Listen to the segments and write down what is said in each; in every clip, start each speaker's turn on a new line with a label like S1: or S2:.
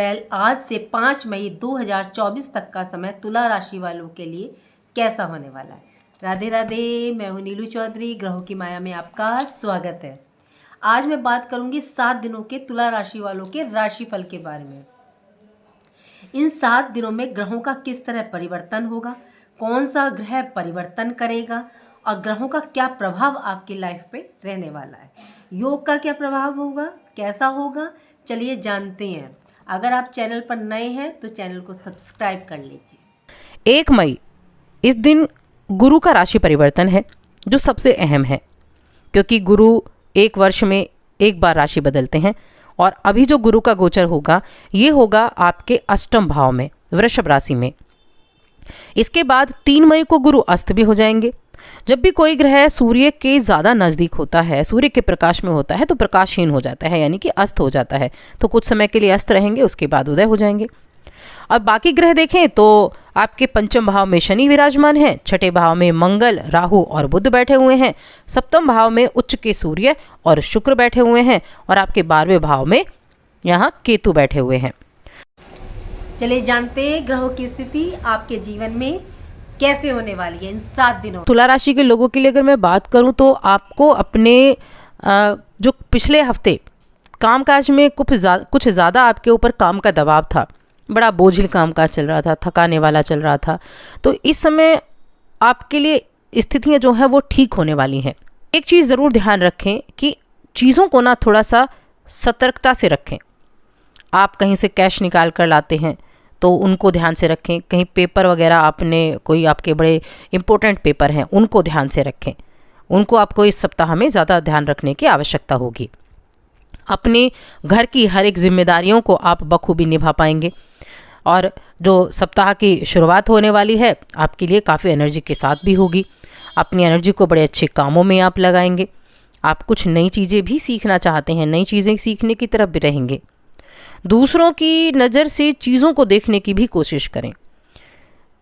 S1: अप्रैल आज से 5 मई 2024 तक का समय तुला राशि वालों के लिए कैसा होने वाला है। राधे राधे, मैं हूँ नीलू चौधरी, ग्रहों की माया में आपका स्वागत है। आज मैं बात करूंगी 7 दिनों के तुला राशि वालों के राशिफल के बारे में। इन 7 दिनों में ग्रहों का किस तरह परिवर्तन होगा, कौन सा ग्रह परिवर्तन करेगा और ग्रहों का क्या प्रभाव आपकी लाइफ पे रहने वाला है। योग का क्या प्रभाव होगा, कैसा होगा, चलिए जानते हैं। अगर आप चैनल पर नए हैं तो चैनल को सब्सक्राइब कर लीजिए।
S2: 1 मई इस दिन गुरु का राशि परिवर्तन है जो सबसे अहम है, क्योंकि गुरु एक वर्ष में एक बार राशि बदलते हैं। और अभी जो गुरु का गोचर होगा ये होगा आपके अष्टम भाव में, वृषभ राशि में। इसके बाद 3 मई को गुरु अस्त भी हो जाएंगे। जब भी कोई ग्रह सूर्य के ज़्यादा नज़दीक होता है, सूर्य के प्रकाश में होता है, तो प्रकाशहीन हो जाता है, यानी कि अस्त हो जाता है। तो कुछ समय के लिए अस्त रहेंगे, उसके बाद उदय हो जाएंगे। और बाकी ग्रह देखें तो आपके पंचम भाव में शनि विराजमान है, छठे भाव में मंगल, राहु और बुध बैठे हुए हैं, सप्तम भाव में उच्च के सूर्य और शुक्र बैठे हुए हैं, और आपके 12वें भाव में यहाँ केतु बैठे हुए हैं।
S1: चलिए जानते हैं ग्रहों की स्थिति आपके जीवन में कैसे होने वाली है इन 7 दिनों।
S2: तुला राशि के लोगों के लिए अगर मैं बात करूं तो आपको अपने जो पिछले हफ्ते कामकाज में कुछ ज़्यादा आपके ऊपर काम का दबाव था, बड़ा बोझिल कामकाज चल रहा था, थकाने वाला चल रहा था, तो इस समय आपके लिए स्थितियां जो हैं वो ठीक होने वाली हैं। एक चीज़ ज़रूर ध्यान रखें कि चीज़ों को ना थोड़ा सा सतर्कता से रखें। आप कहीं से कैश निकाल कर लाते हैं तो उनको ध्यान से रखें। कहीं पेपर वगैरह आपने कोई आपके बड़े इंपॉर्टेंट पेपर हैं उनको ध्यान से रखें। उनको आपको इस सप्ताह में ज़्यादा ध्यान रखने की आवश्यकता होगी। अपने घर की हर एक जिम्मेदारियों को आप बखूबी निभा पाएंगे। और जो सप्ताह की शुरुआत होने वाली है आपके लिए काफ़ी एनर्जी के साथ भी होगी। अपनी एनर्जी को बड़े अच्छे कामों में आप लगाएंगे। आप कुछ नई चीज़ें भी सीखना चाहते हैं, नई चीज़ें सीखने की तरफ भी रहेंगे। दूसरों की नज़र से चीज़ों को देखने की भी कोशिश करें।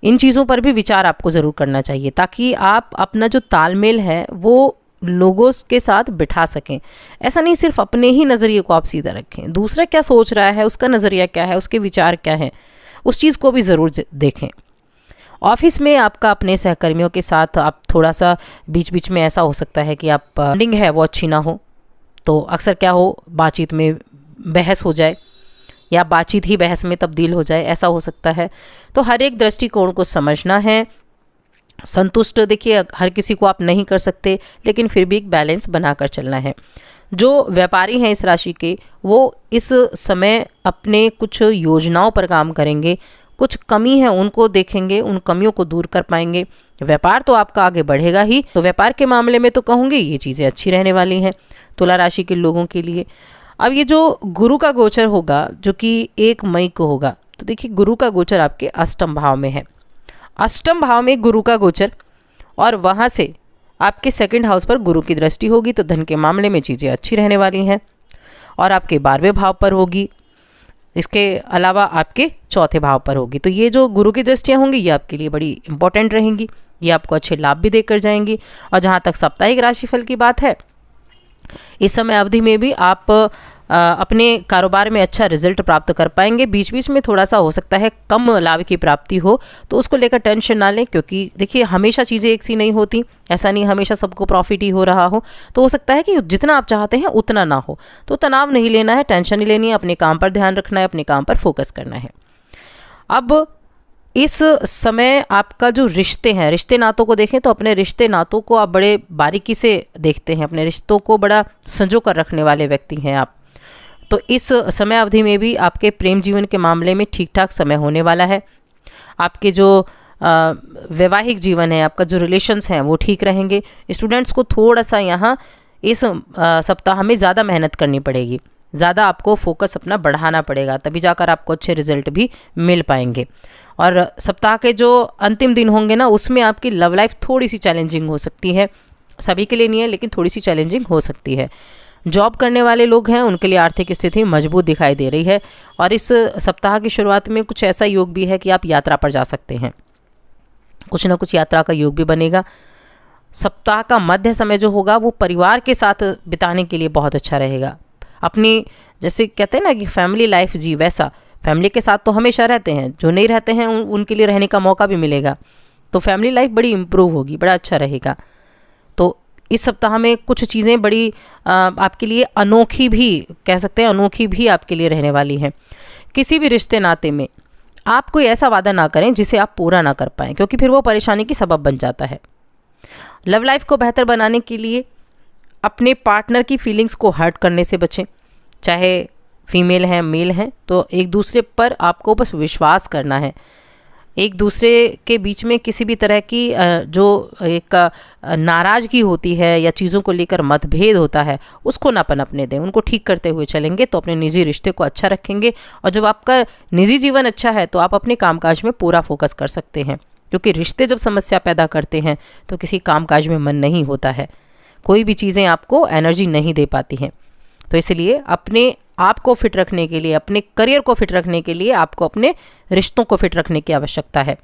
S2: इन चीज़ों पर भी विचार आपको ज़रूर करना चाहिए, ताकि आप अपना जो तालमेल है वो लोगों के साथ बिठा सकें। ऐसा नहीं सिर्फ अपने ही नज़रिए को आप सीधा रखें, दूसरा क्या सोच रहा है, उसका नज़रिया क्या है, उसके विचार क्या हैं, उस चीज़ को भी ज़रूर देखें। ऑफिस में आपका अपने सहकर्मियों के साथ आप थोड़ा सा बीच बीच में ऐसा हो सकता है कि आप बॉन्डिंग है वो अच्छी ना हो, तो अक्सर क्या हो बातचीत में बहस हो जाए या बातचीत ही बहस में तब्दील हो जाए, ऐसा हो सकता है। तो हर एक दृष्टिकोण को समझना है। संतुष्ट देखिए हर किसी को आप नहीं कर सकते, लेकिन फिर भी एक बैलेंस बनाकर चलना है। जो व्यापारी हैं इस राशि के, वो इस समय अपने कुछ योजनाओं पर काम करेंगे। कुछ कमी है उनको देखेंगे, उन कमियों को दूर कर पाएंगे। व्यापार तो आपका आगे बढ़ेगा ही। तो व्यापार के मामले में तो कहूँगी ये चीज़ें अच्छी रहने वाली हैं तुला राशि के लोगों के लिए। अब ये जो गुरु का गोचर होगा जो कि 1 मई को होगा, तो देखिए गुरु का गोचर आपके अष्टम भाव में है। अष्टम भाव में गुरु का गोचर, और वहाँ से आपके 2nd हाउस पर गुरु की दृष्टि होगी, तो धन के मामले में चीज़ें अच्छी रहने वाली हैं। और आपके 12वें भाव पर होगी, इसके अलावा आपके 4थे भाव पर होगी। तो ये जो गुरु की दृष्टियाँ होंगी ये आपके लिए बड़ी इंपॉर्टेंट रहेंगी, ये आपको अच्छे लाभ भी देकर जाएंगी। और जहाँ तक साप्ताहिक राशिफल की बात है, इस समय अवधि में भी आप अपने कारोबार में अच्छा रिजल्ट प्राप्त कर पाएंगे। बीच बीच में थोड़ा सा हो सकता है कम लाभ की प्राप्ति हो, तो उसको लेकर टेंशन ना लें, क्योंकि देखिए हमेशा चीज़ें एक सी नहीं होती। ऐसा नहीं हमेशा सबको प्रॉफिट ही हो रहा हो, तो हो सकता है कि जितना आप चाहते हैं उतना ना हो। तो तनाव नहीं लेना है, टेंशन नहीं लेनी है, अपने काम पर ध्यान रखना है, अपने काम पर फोकस करना है। अब इस समय आपका जो रिश्ते हैं, रिश्ते नातों को देखें तो अपने रिश्ते नातों को आप बड़े बारीकी से देखते हैं, अपने रिश्तों को बड़ा संजो कर रखने वाले व्यक्ति हैं आप। तो इस समय अवधि में भी आपके प्रेम जीवन के मामले में ठीक ठाक समय होने वाला है। आपके जो वैवाहिक जीवन है, आपका जो रिलेशंस हैं वो ठीक रहेंगे। स्टूडेंट्स को थोड़ा सा यहाँ इस सप्ताह में ज़्यादा मेहनत करनी पड़ेगी, ज़्यादा आपको फोकस अपना बढ़ाना पड़ेगा, तभी जाकर आपको अच्छे रिजल्ट भी मिल पाएंगे। और सप्ताह के जो अंतिम दिन होंगे ना, उसमें आपकी लव लाइफ थोड़ी सी चैलेंजिंग हो सकती है। सभी के लिए नहीं है, लेकिन थोड़ी सी चैलेंजिंग हो सकती है। जॉब करने वाले लोग हैं उनके लिए आर्थिक स्थिति मजबूत दिखाई दे रही है। और इस सप्ताह की शुरुआत में कुछ ऐसा योग भी है कि आप यात्रा पर जा सकते हैं, कुछ ना कुछ यात्रा का योग भी बनेगा। सप्ताह का मध्य समय जो होगा वो परिवार के साथ बिताने के लिए बहुत अच्छा रहेगा। अपनी जैसे कहते हैं ना कि फैमिली लाइफ जी, वैसा फैमिली के साथ तो हमेशा रहते हैं, जो नहीं रहते हैं उनके लिए रहने का मौका भी मिलेगा, तो फैमिली लाइफ बड़ी इम्प्रूव होगी, बड़ा अच्छा रहेगा। तो इस सप्ताह में कुछ चीज़ें बड़ी आपके लिए अनोखी भी कह सकते हैं, अनोखी भी आपके लिए रहने वाली हैं। किसी भी रिश्ते नाते में आप कोई ऐसा वादा ना करें जिसे आप पूरा ना कर पाएँ, क्योंकि फिर वो परेशानी की सबब बन जाता है। लव लाइफ को बेहतर बनाने के लिए अपने पार्टनर की फीलिंग्स को हर्ट करने से बचें, चाहे फीमेल हैं मेल हैं, तो एक दूसरे पर आपको बस विश्वास करना है। एक दूसरे के बीच में किसी भी तरह की जो एक नाराज़गी होती है या चीज़ों को लेकर मतभेद होता है, उसको ना पनपने दें, उनको ठीक करते हुए चलेंगे तो अपने निजी रिश्ते को अच्छा रखेंगे। और जब आपका निजी जीवन अच्छा है तो आप अपने कामकाज में पूरा फोकस कर सकते हैं, क्योंकि रिश्ते जब समस्या पैदा करते हैं तो किसी कामकाज में मन नहीं होता है, कोई भी चीज़ें आपको एनर्जी नहीं दे पाती हैं। तो इसलिए अपने आप को फिट रखने के लिए, अपने करियर को फिट रखने के लिए आपको अपने रिश्तों को फिट रखने की आवश्यकता है।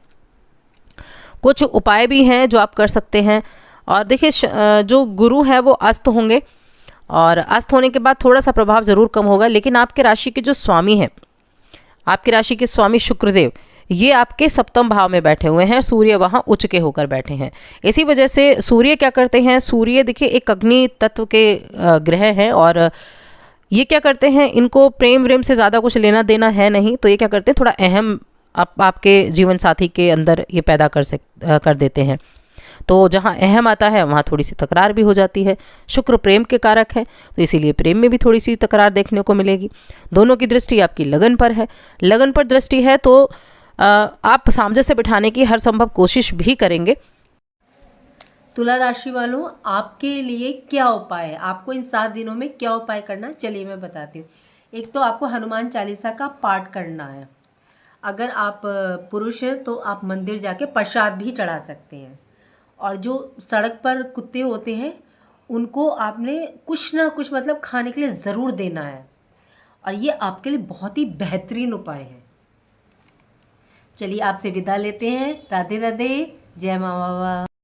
S2: कुछ उपाय भी हैं जो आप कर सकते हैं। और देखिए जो गुरु है वो अस्त होंगे, और अस्त होने के बाद थोड़ा सा प्रभाव ज़रूर कम होगा, लेकिन आपके राशि के जो स्वामी हैं, आपकी राशि के स्वामी शुक्रदेव, ये आपके सप्तम भाव में बैठे हुए हैं, सूर्य वहाँ उच्च के होकर बैठे हैं। इसी वजह से सूर्य क्या करते हैं, सूर्य देखिए एक अग्नि तत्व के ग्रह हैं, और ये क्या करते हैं, इनको प्रेम व्रेम से ज़्यादा कुछ लेना देना है नहीं, तो ये क्या करते हैं, थोड़ा अहम आपके जीवन साथी के अंदर ये पैदा कर देते हैं। तो जहाँ अहम आता है वहाँ थोड़ी सी तकरार भी हो जाती है। शुक्र प्रेम के कारक है, तो इसीलिए प्रेम में भी थोड़ी सी तकरार देखने को मिलेगी। दोनों की दृष्टि आपकी लगन पर है, लगन पर दृष्टि है, तो आप सामंजस्य बिठाने की हर संभव कोशिश भी करेंगे।
S1: तुला राशि वालों, आपके लिए क्या उपाय है, आपको इन 7 दिनों में क्या उपाय करना है, चलिए मैं बताती हूँ। एक तो आपको हनुमान चालीसा का पाठ करना है। अगर आप पुरुष हैं तो आप मंदिर जाके प्रसाद भी चढ़ा सकते हैं। और जो सड़क पर कुत्ते होते हैं उनको आपने कुछ ना कुछ मतलब खाने के लिए ज़रूर देना है, और ये आपके लिए बहुत ही बेहतरीन उपाय है। चलिए आपसे विदा लेते हैं। राधे राधे, जय माँ बाबा।